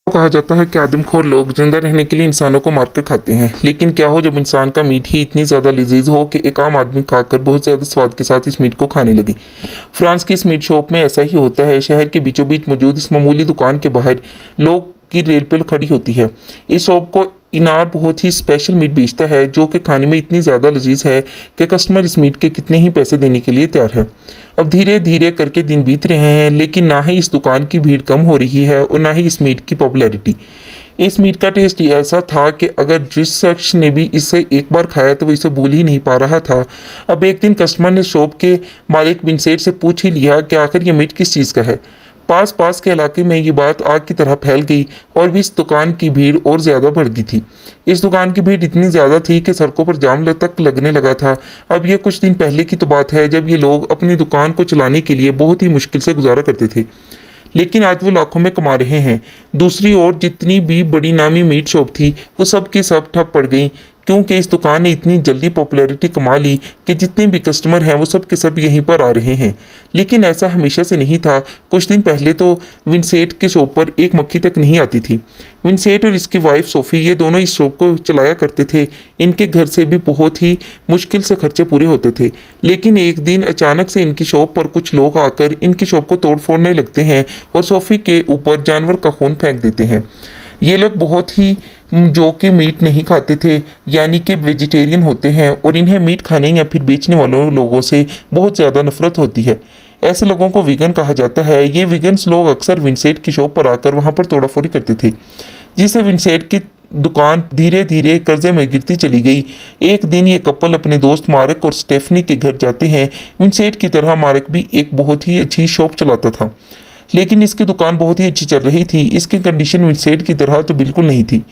कहा जाता है कि आदमखोर लोग जिंदा रहने के लिए इंसानों को मारकर खाते हैं, लेकिन क्या हो जब इंसान का मीट ही इतनी ज़्यादा लजीज हो कि एक आम आदमी खाकर बहुत ज़्यादा स्वाद के साथ इस मीट को खाने लगे। फ्रांस की इस मीट शॉप में ऐसा ही होता है। शहर के बीचों बीच मौजूद इस मामूली दुकान के बाहर लोग की रेल पर खड़ी होती है। इस शॉप को इनार बहुत ही स्पेशल मीट बेचता है जो कि खाने में इतनी ज़्यादा लजीज है कि कस्टमर इस मीट के कितने ही पैसे देने के लिए तैयार है। अब धीरे धीरे करके दिन बीत रहे हैं, लेकिन ना ही इस दुकान की भीड़ कम हो रही है और ना ही इस मीट की पॉपुलैरिटी। इस मीट का टेस्ट ऐसा था कि अगर जिस शख्स ने भी इसे एक बार खाया तो वो इसे भूल ही नहीं पा रहा था। अब एक दिन कस्टमर ने शॉप के मालिक बिन सेठ से पूछ ही लिया कि आखिर ये मीट किस चीज़ का है। पास पास के इलाके में ये बात आग की तरह फैल गई और भी इस दुकान की भीड़ और ज़्यादा बढ़ गई थी। इस दुकान की भीड़ इतनी ज़्यादा थी कि सड़कों पर जाम तक लगने लगा था। अब ये कुछ दिन पहले की तो बात है जब ये लोग अपनी दुकान को चलाने के लिए बहुत ही मुश्किल से गुजारा करते थे, लेकिन आज वो लाखों में कमा रहे हैं। दूसरी ओर जितनी भी बड़ी नामी मीट शॉप थी वो सब की सब ठप पड़ गई, क्योंकि इस दुकान ने इतनी जल्दी पॉपुलैरिटी कमा ली कि जितने भी कस्टमर हैं वो सब के सब यहीं पर आ रहे हैं। लेकिन ऐसा हमेशा से नहीं था। कुछ दिन पहले तो विंसेंट के शॉप पर एक मक्खी तक नहीं आती थी। विंसेंट और इसकी वाइफ सोफ़ी ये दोनों इस शॉप को चलाया करते थे। इनके घर से भी बहुत ही मुश्किल से खर्चे पूरे होते थे। लेकिन एक दिन अचानक से इनकी शॉप पर कुछ लोग आकर इनकी शॉप को तोड़ फोड़ने लगते हैं और सोफ़ी के ऊपर जानवर का खून फेंक देते हैं। ये लोग बहुत ही जो कि मीट नहीं खाते थे, यानी कि वेजिटेरियन होते हैं, और इन्हें मीट खाने या फिर बेचने वालों लोगों से बहुत ज़्यादा नफरत होती है। ऐसे लोगों को वीगन कहा जाता है। ये वीगन्स लोग अक्सर विंसेंट की शॉप पर आकर वहाँ पर तोड़ाफोड़ी करते थे, जिससे विंसेंट की दुकान धीरे धीरे कर्जे में गिरती चली गई। एक दिन ये कपल अपने दोस्त मार्क और स्टेफनी के घर जाते हैं। विंसेंट की तरह मार्क भी एक बहुत ही अच्छी शॉप चलाता था, लेकिन इसकी दुकान बहुत ही अच्छी चल रही थी। इसकी कंडीशन विंसेंट की तरह तो बिल्कुल नहीं थी।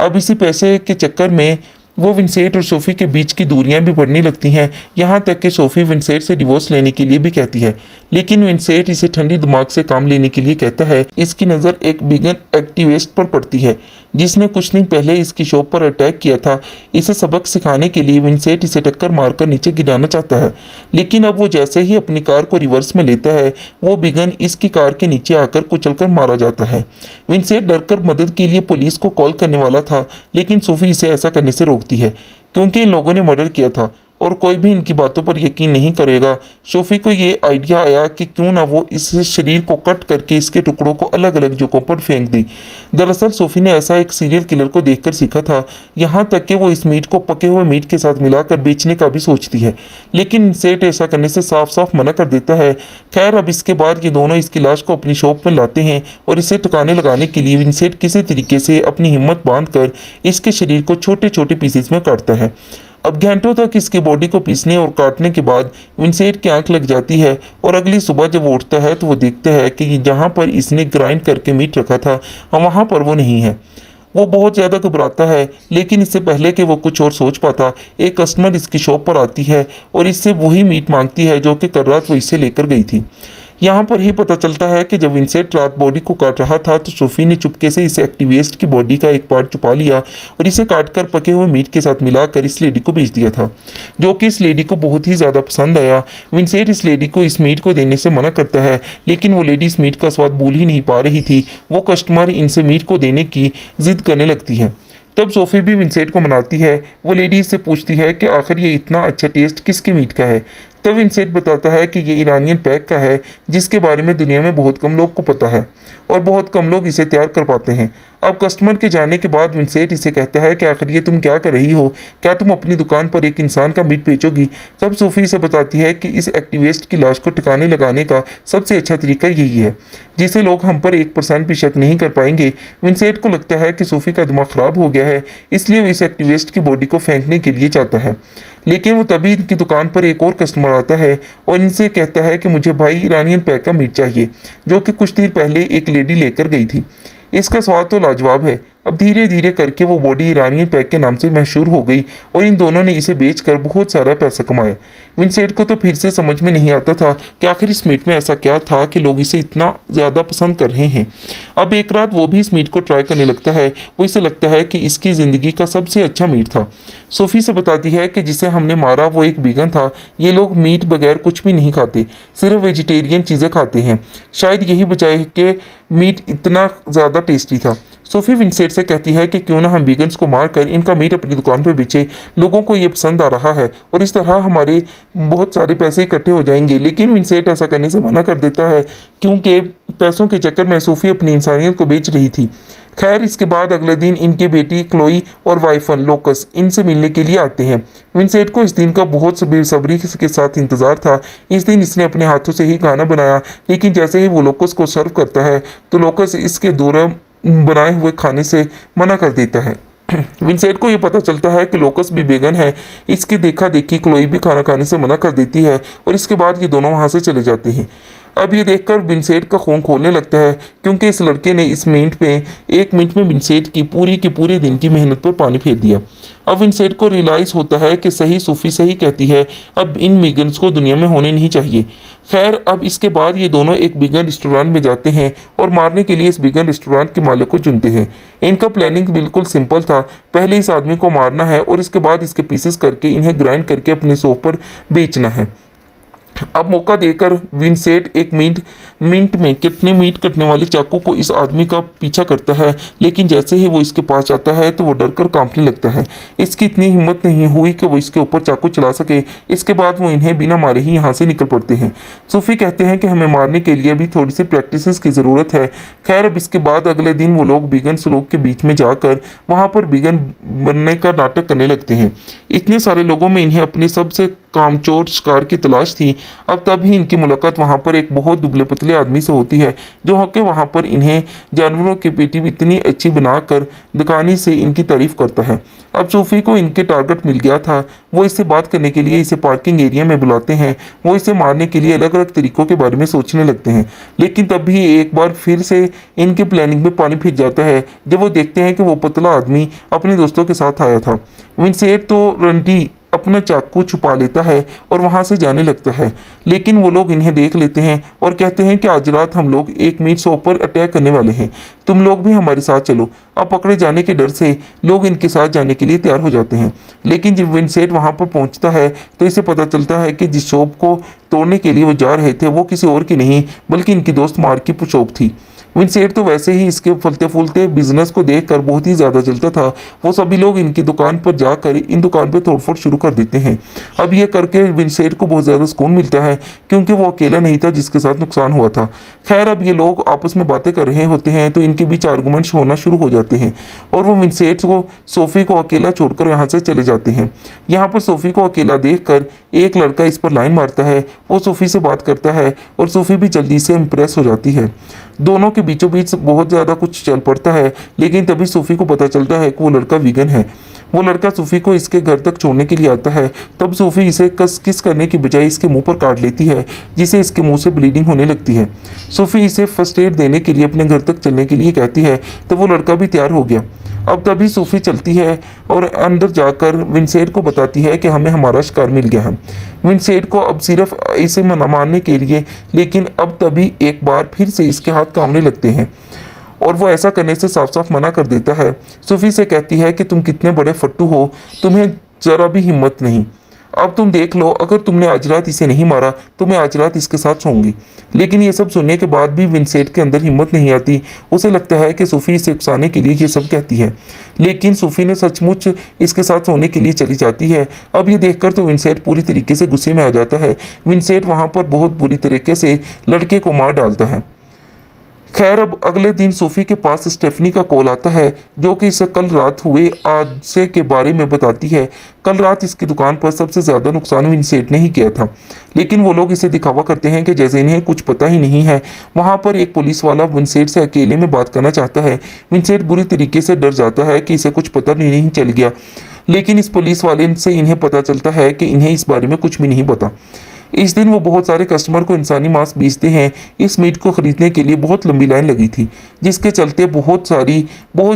अब इसी पैसे के चक्कर में वो विंसेंट और सोफ़ी के बीच की दूरियां भी बढ़ने लगती हैं, यहाँ तक कि सोफ़ी विंसेंट से डिवोर्स लेने के लिए भी कहती है, लेकिन विंसेंट इसे ठंडी दिमाग से काम लेने के लिए कहता है। इसकी नज़र एक वीगन एक्टिविस्ट पर पड़ती है जिसने कुछ दिन पहले इसकी शॉप पर अटैक किया था। इसे सबक सिखाने के लिए विंसेंट इसे टक्कर मारकर नीचे गिराना चाहता है, लेकिन अब वो जैसे ही अपनी कार को रिवर्स में लेता है वो वीगन इसकी कार के नीचे आकर कुचलकर मारा जाता है। विंसेंट डरकर मदद के लिए पुलिस को कॉल करने वाला था, लेकिन सोफ़ी इसे ऐसा करने से रोकती है क्योंकि इन लोगों ने मर्डर किया था और कोई भी इनकी बातों पर यकीन नहीं करेगा। सोफ़ी को ये आइडिया आया कि क्यों ना वो इस शरीर को कट करके इसके टुकड़ों को अलग अलग जगहों पर फेंक दी। दरअसल सोफ़ी ने ऐसा एक सीरियल किलर को देखकर सीखा था, यहाँ तक कि वो इस मीट को पके हुए मीट के साथ मिलाकर बेचने का भी सोचती है, लेकिन सेठ ऐसा करने से साफ साफ मना कर देता है। खैर, अब इसके बाद ये दोनों इसकी लाश को अपनी शॉप में लाते हैं और इसे ठिकाने लगाने के लिए विंसेंट किसी तरीके से अपनी हिम्मत बांधकर इसके शरीर को छोटे छोटे पीसेस में काटता है। अब घंटों तक इसकी बॉडी को पीसने और काटने के बाद विंसेंट की आंख लग जाती है और अगली सुबह जब वो उठता है तो वो देखता है कि जहाँ पर इसने ग्राइंड करके मीट रखा था वहाँ पर वो नहीं है। वो बहुत ज़्यादा घबराता है, लेकिन इससे पहले कि वो कुछ और सोच पाता, एक कस्टमर इसकी शॉप पर आती है और इससे वही मीट मांगती है जो कि कल रात वो इसे लेकर गई थी। यहाँ पर ही पता चलता है कि जब विंसेंट रात बॉडी को काट रहा था तो सोफ़ी ने चुपके से इस एक्टिविस्ट की बॉडी का एक पार्ट छुपा लिया और इसे काटकर पके हुए मीट के साथ मिलाकर इस लेडी को बेच दिया था, जो कि इस लेडी को बहुत ही ज़्यादा पसंद आया। विंसेंट इस लेडी को इस मीट को देने से मना करता है, लेकिन वो लेडी इस मीट का स्वाद भूल ही नहीं पा रही थी। वो कस्टमर इनसे मीट को देने की जिद करने लगती है। तब सोफ़ी भी विंसेंट को मनाती है। वो लेडी इससे पूछती है कि आखिर ये इतना अच्छा टेस्ट किसके मीट का है। तब विंसेंट बताता है कि ये ईरानियन पैक का है, जिसके बारे में दुनिया में बहुत कम लोग को पता है और बहुत कम लोग इसे तैयार कर पाते हैं। अब कस्टमर के जाने के बाद विंसेंट इसे कहता है कि आखिर ये तुम क्या कर रही हो, क्या तुम अपनी दुकान पर एक इंसान का मीट बेचोगी। तब सोफ़ी इसे बताती है कि इस एक्टिविस्ट की लाश को ठिकाने लगाने का सबसे अच्छा तरीका यही है, जिसे लोग हम पर 1% भी शक नहीं कर पाएंगे। विंसेंट को लगता है कि सोफ़ी का दिमाग ख़राब हो गया है, इसलिए वो इस एक्टिविस्ट की बॉडी को फेंकने के लिए चाहता है। लेकिन वो तभी इनकी दुकान पर एक और कस्टमर आता है और इनसे कहता है कि मुझे भाई ईरानियन पैक का मीट चाहिए, जो कि कुछ देर पहले एक लेडी लेकर गई थी। इसका स्वाद तो लाजवाब है। अब धीरे धीरे करके वो बॉडी ईरानियन पैक के नाम से मशहूर हो गई और इन दोनों ने इसे बेचकर बहुत सारा पैसा कमाया। विंसेंट को तो फिर से समझ में नहीं आता था कि आखिर इस मीट में ऐसा क्या था कि लोग इसे इतना ज़्यादा पसंद कर रहे हैं। अब एक रात वो भी इस मीट को ट्राई करने लगता है। वो इसे लगता है कि इसकी ज़िंदगी का सबसे अच्छा मीट था। सोफ़ी से बताती है कि जिसे हमने मारा वो एक वीगन था। ये लोग मीट बगैर कुछ भी नहीं खाते, सिर्फ वेजिटेरियन चीज़ें खाते हैं। शायद यही वजह है कि मीट इतना ज़्यादा टेस्टी था। सोफी विंसेंट से कहती है कि क्यों ना हम वीगन्स को मारकर इनका मीट अपनी दुकान पर बेचे, लोगों को ये पसंद आ रहा है और इस तरह हमारे बहुत सारे पैसे इकट्ठे हो जाएंगे। लेकिन विंसेंट ऐसा करने से मना कर देता है क्योंकि पैसों के चक्कर में सोफी अपनी इंसानियत को बेच रही थी। खैर, इसके बाद अगले दिन इनकी बेटी क्लोई और वाइफन लोकस इनसे मिलने के लिए आते हैं। विंसेंट को इस दिन का बहुत बेसब्री के साथ इंतजार था। इस दिन इसने अपने हाथों से ही खाना बनाया, लेकिन जैसे ही वो लोकस को सर्व करता है तो लोकस इसके द्वारा बनाए हुए खाने से मना कर देता है। विंसेंट को ये पता चलता है कि लोकस भी वेगन है। इसकी देखा देखी क्लोई भी खाना खाने से मना कर देती है और इसके बाद ये दोनों वहाँ से चले जाते हैं। अब ये देखकर विंसेंट का खून खोलने लगता है क्योंकि इस लड़के ने इस मिनट में 1 मिनट में विंसेंट की पूरे दिन की मेहनत पर पानी फेर दिया। अब विंसेंट को रियलाइज होता है कि सोफी सही कहती है, अब इन वीगन्स को दुनिया में होने नहीं चाहिए। खैर, अब इसके बाद ये दोनों एक वीगन रेस्टोरेंट में जाते हैं और मारने के लिए इस वीगन रेस्टोरेंट के मालिक को चुनते हैं। इनका प्लानिंग बिल्कुल सिंपल था, पहले इस आदमी को मारना है और इसके बाद इसके पीसेस करके इन्हें ग्राइंड करके अपने शॉप पर बेचना है। अब मौका देकर विंसेंट एक मिनट में कितने मीट कटने वाले चाकू को इस आदमी का पीछा करता है, लेकिन जैसे ही वो इसके पास आता है तो वो डरकर कांपने लगता है। इसकी इतनी हिम्मत नहीं हुई कि वो इसके ऊपर चाकू चला सके। इसके बाद वो इन्हें बिना मारे ही यहाँ से निकल पड़ते हैं। सूफी कहते हैं कि हमें मारने के लिए भी थोड़ी सी प्रैक्टिस की ज़रूरत है। खैर, अब इसके बाद अगले दिन वो लोग बिगन लोग के बीच में जाकर वहाँ पर बिगन बनने का नाटक करने लगते हैं। इतने सारे लोगों में इन्हें अपने सबसे कामचोर शिकार की तलाश थी। अब तभी इनकी मुलाकात वहाँ पर एक बहुत दुबले पतले आदमी से होती है जो होकर वहाँ पर इन्हें जानवरों की पेटी इतनी अच्छी बनाकर दिखाने से इनकी तारीफ करता है। अब सूफी को इनके टारगेट मिल गया था। वो इससे बात करने के लिए इसे पार्किंग एरिया में बुलाते हैं। वो इसे मारने के लिए अलग अलग तरीकों के बारे में सोचने लगते हैं, लेकिन तब भी एक बार फिर से इनके प्लानिंग में पानी फिर जाता है जब वो देखते हैं कि वो पतला आदमी अपने दोस्तों के साथ आया था। विंसेंट तो रंडी अपना चाकू छुपा लेता है और वहां से जाने लगता है, लेकिन वो लोग इन्हें देख लेते हैं और कहते हैं कि आज रात हम लोग एक मीट शॉप पर अटैक करने वाले हैं, तुम लोग भी हमारे साथ चलो। अब पकड़े जाने के डर से लोग इनके साथ जाने के लिए तैयार हो जाते हैं, लेकिन जब विंसेंट वहां पर पहुंचता है तो इसे पता चलता है कि जिस शॉप को तोड़ने के लिए वो जा रहे थे वो किसी और की नहीं बल्कि इनकी दोस्त मार्क की शॉप थी। विंसेंट तो वैसे ही इसके फलते फूलते बिजनेस को देखकर बहुत ही ज़्यादा जलता था। वो सभी लोग इनकी दुकान पर जाकर इन दुकान पर तोड़फोड़ शुरू कर देते हैं। अब ये करके विंसेंट को बहुत ज़्यादा सुकून मिलता है क्योंकि वो अकेला नहीं था जिसके साथ नुकसान हुआ था। खैर, अब ये लोग आपस में बातें कर रहे होते हैं तो इनके बीच आर्गूमेंट्स होना शुरू हो जाते हैं और वो विंसेंट को सोफी को अकेला छोड़कर यहाँ से चले जाते हैं। यहाँ पर सोफी को अकेला देखकर एक लड़का इस पर लाइन मारता है। वो सोफी से बात करता है और सोफी भी जल्दी से इम्प्रेस हो जाती है। दोनों के बीचों बीच बहुत ज़्यादा कुछ चल पड़ता है, लेकिन तभी सोफी को पता चलता है कि वो लड़का वीगन है। वो लड़का सोफी को इसके घर तक छोड़ने के लिए आता है। तब सोफी इसे किस करने की बजाय इसके मुंह पर काट लेती है, जिससे इसके मुंह से ब्लीडिंग होने लगती है। सोफी इसे फर्स्ट एड देने के लिए अपने घर तक चलने के लिए कहती है, तो वो लड़का भी तैयार हो गया। अब तभी सोफी चलती है और अंदर जाकर विंसेंट को बताती है कि हमें हमारा शिकार मिल गया है। विंसेंट को अब सिर्फ इसे मना मारने के लिए, लेकिन अब तभी एक बार फिर से इसके हाथ कांपने लगते हैं और वो ऐसा करने से साफ साफ मना कर देता है। सोफी से कहती है कि तुम कितने बड़े फट्टू हो, तुम्हें जरा भी हिम्मत नहीं। अब तुम देख लो, अगर तुमने आज रात इसे नहीं मारा तो मैं आज रात इसके साथ सोऊंगी। लेकिन ये सब सुनने के बाद भी विंसेंट के अंदर हिम्मत नहीं आती। उसे लगता है कि सोफी इसे उकसाने के लिए ये सब कहती है, लेकिन सोफी ने सचमुच इसके साथ सोने के लिए चली जाती है। अब ये देखकर तो विंसेंट पूरी तरीके से गुस्से में आ जाता है। विंसेंट वहाँ पर बहुत बुरी तरीके से लड़के को मार डालता है। खैर, अब अगले दिन सोफी के पास स्टेफनी का कॉल आता है जो कि इसे कल रात हुए हादसे के बारे में बताती है। कल रात इसकी दुकान पर सबसे ज़्यादा नुकसान विंसेंट ने ही किया था, लेकिन वो लोग इसे दिखावा करते हैं कि जैसे इन्हें कुछ पता ही नहीं है। वहाँ पर एक पुलिस वाला विंसेंट से अकेले में बात करना चाहता है। विंसेंट बुरी तरीके से डर जाता है कि इसे कुछ पता नहीं चल गया, लेकिन इस पुलिस वाले से इन्हें पता चलता है कि इन्हें इस बारे में कुछ भी नहीं पता। इस दिन वो बहुत सारे कस्टमर को इंसानी मांस बेचते हैं। इस मीट को खरीदने के लिए बहुत लंबी लाइन लगी थी, जिसके चलते बहुत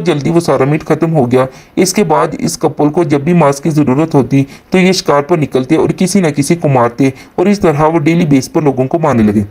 जल्दी वो सारा मीट खत्म हो गया। इसके बाद इस कपल को जब भी मांस की ज़रूरत होती तो ये शिकार पर निकलते और किसी न किसी को मारते और इस तरह वो डेली बेस पर लोगों को मारने लगे।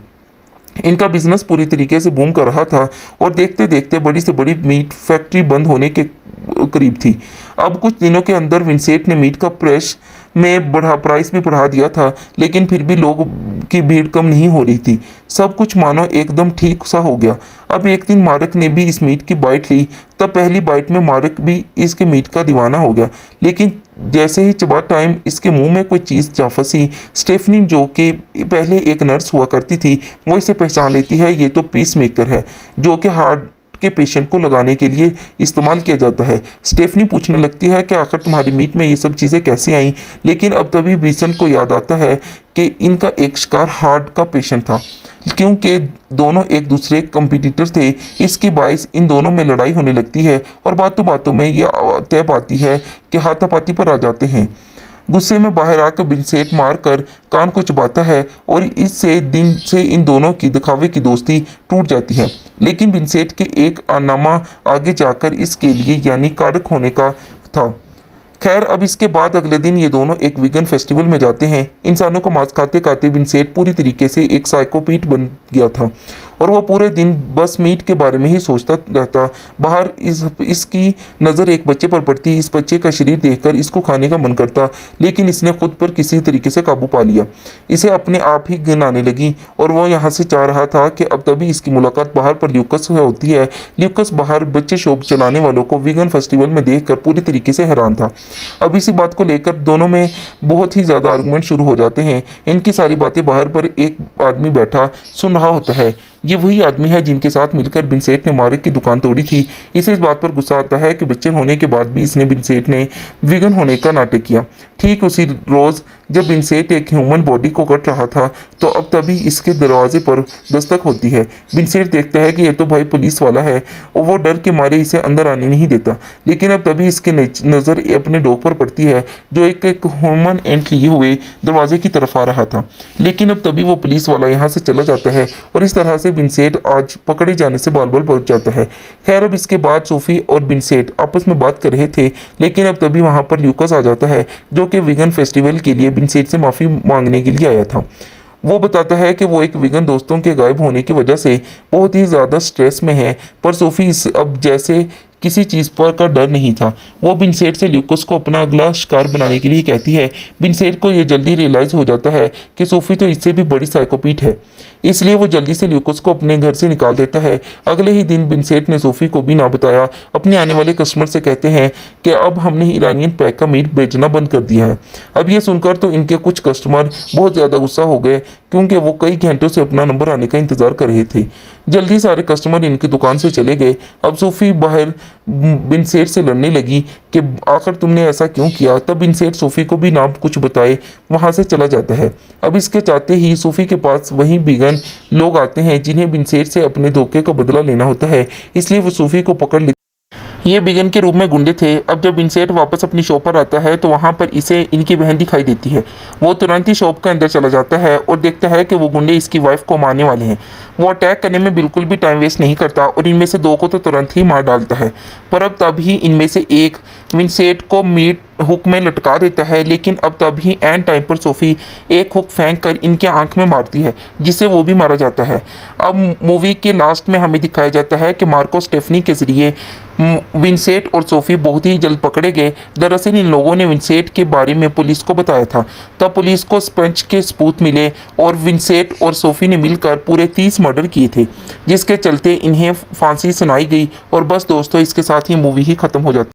इनका बिजनेस पूरी तरीके से बूम कर रहा था और देखते देखते बड़ी से बड़ी मीट फैक्ट्री बंद होने के करीब थी। अब कुछ दिनों के अंदर विंसेंट ने मीट का प्रेस में प्राइस भी बढ़ा दिया था, लेकिन फिर भी लोग की भीड़ कम नहीं हो रही थी। सब कुछ मानो एकदम ठीक सा हो गया। अब एक दिन मार्क ने भी इस मीट की बाइट ली। तब पहली बाइट में मार्क भी इसके मीट का दीवाना हो गया, लेकिन जैसे ही चबा टाइम इसके मुंह में कोई चीज़ जा फंसी, स्टेफनी जो कि पहले एक नर्स हुआ करती थी, वो इसे पहचान लेती है। ये तो पीस मेकर है जो कि हार्ट के पेशेंट को लगाने के लिए इस्तेमाल किया जाता है। स्टेफनी पूछने लगती है कि आखिर तुम्हारी मीट में ये सब चीज़ें कैसे आई, लेकिन अब तभी विंसन को याद आता है कि इनका एक शिकार हार्ट का पेशेंट था, क्योंकि दोनों एक दूसरे कंपटीटर थे। इसकी बाइस इन दोनों में लड़ाई होने लगती है और बातों बातों में यह तय पाती है कि हाथापाती पर आ जाते हैं। गुस्से में बाहर आकर विंसेंट मारकर कान को चबाता है और इससे दिन से इन दोनों की दिखावे की दोस्ती टूट जाती है। लेकिन विंसेंट के एक आनामा आगे जाकर इसके लिए यानी कारक होने का था। खैर, अब इसके बाद अगले दिन ये दोनों एक वीगन फेस्टिवल में जाते हैं। इंसानों को मांस खाते खाते विंसेंट पूरी तरीके से एक साइकोपैथ बन गया था और वह पूरे दिन बस मीट के बारे में ही सोचता रहता। बाहर इसकी नज़र एक बच्चे पर पड़ती। इस बच्चे का शरीर देखकर इसको खाने का मन करता, लेकिन इसने खुद पर किसी तरीके से काबू पा लिया। इसे अपने आप ही गिनाने लगी और वह यहाँ से चाह रहा था कि अब तभी इसकी मुलाकात बाहर पर ल्यूकस से होती है। ल्यूकस बाहर बच्चे शॉप चलाने वालों को वीगन फेस्टिवल में देखकर पूरी तरीके से हैरान था। अब इसी बात को लेकर दोनों में बहुत ही ज़्यादा आर्गुमेंट शुरू हो जाते हैं। इनकी सारी बातें बाहर पर एक आदमी बैठा सुन रहा होता है। ये वही आदमी है जिनके साथ मिलकर विंसेंट ने मार्क की दुकान तोड़ी थी। इसे इस बात पर गुस्सा आता है कि बच्चे होने के बाद भी इसने विंसेंट ने वीगन होने का नाटक किया। ठीक उसी रोज़ जब विंसेंट एक ह्यूमन बॉडी को कट रहा था, तो अब तभी इसके दरवाजे पर दस्तक होती है। विंसेंट देखता है कि ये तो भाई पुलिस वाला है और वो डर के मारे इसे अंदर आने नहीं देता। लेकिन अब तभी इसकी नज़र अपने डॉग पर पड़ती है, जो एक ह्यूमन एंट लिए हुए दरवाजे की तरफ आ रहा था। लेकिन अब तभी वो पुलिस वाला यहाँ से चला जाता है और इस तरह से विंसेंट आज पकड़े जाने से बाल बाल पहुंच जाता है। खैर, अब इसके बाद सोफी और विंसेंट आपस में बात कर रहे थे, लेकिन अब तभी वहां पर ल्यूकस आ जाता है, जो कि वीगन फेस्टिवल के लिए विंसेंट से माफ़ी मांगने के लिए आया था। वो बताता है कि वो एक वीगन दोस्तों के गायब होने की वजह से बहुत ही ज़्यादा स्ट्रेस में है, पर सोफी अब जैसे किसी चीज़ पर का डर नहीं था। वो विंसेंट से ल्यूकस को अपना अगला शिकार बनाने के लिए कहती है। विंसेंट को ये जल्दी रियलाइज़ हो जाता है कि सोफी तो इससे भी बड़ी साइकोपैथ है, इसलिए वो जल्दी से ल्यूकस को अपने घर से निकाल देता है। अगले ही दिन विंसेंट ने सोफी को भी ना बताया अपने आने वाले कस्टमर से कहते हैं कि अब हमने ईरानियन पैक का मीट बेचना बंद कर दिया है। अब ये सुनकर तो इनके कुछ कस्टमर बहुत ज़्यादा गुस्सा हो गए, क्योंकि वो कई घंटों से अपना नंबर आने का इंतज़ार कर रहे थे। जल्दी सारे कस्टमर इनकी दुकान से चले गए। अब सोफी बाहर विंसेंट से लड़ने लगी कि आखिर तुमने ऐसा क्यों किया। तब विंसेंट सोफी को भी ना कुछ बताए वहां से चला जाता है। अब इसके चाहते ही सोफी के पास वही वीगन लोग आते हैं जिन्हें विंसेंट से अपने धोखे का बदला लेना होता है, इसलिए वो सोफी को पकड़ लेते। ये बिगन के रूप में गुंडे थे। अब जब विंसेंट वापस अपनी शॉप पर आता है तो वहाँ पर इसे इनकी बहन दिखाई देती है। वो तुरंत ही शॉप के अंदर चला जाता है और देखता है कि वो गुंडे इसकी वाइफ को मारने वाले हैं। वो अटैक करने में बिल्कुल भी टाइम वेस्ट नहीं करता और इनमें से दो को तो तुरंत ही मार डालता है। पर अब तभी इनमें से एक विंसेंट को मीट हुक में लटका देता है, लेकिन अब तभी एंड टाइम पर सोफी एक हुक फेंक कर इनके आंख में मारती है, जिससे वो भी मारा जाता है। अब मूवी के लास्ट में हमें दिखाया जाता है कि मार्को स्टेफनी के जरिए विंसेंट और सोफी बहुत ही जल्द पकड़े गए। दरअसल इन लोगों ने विंसेंट के बारे में पुलिस को बताया था। तब पुलिस को स्पंज के सबूत मिले और विंसेंट और सोफी ने मिलकर पूरे 30 मर्डर किए थे, जिसके चलते इन्हें फांसी सुनाई गई। और बस दोस्तों, इसके साथ ही मूवी ही ख़त्म हो जाती है।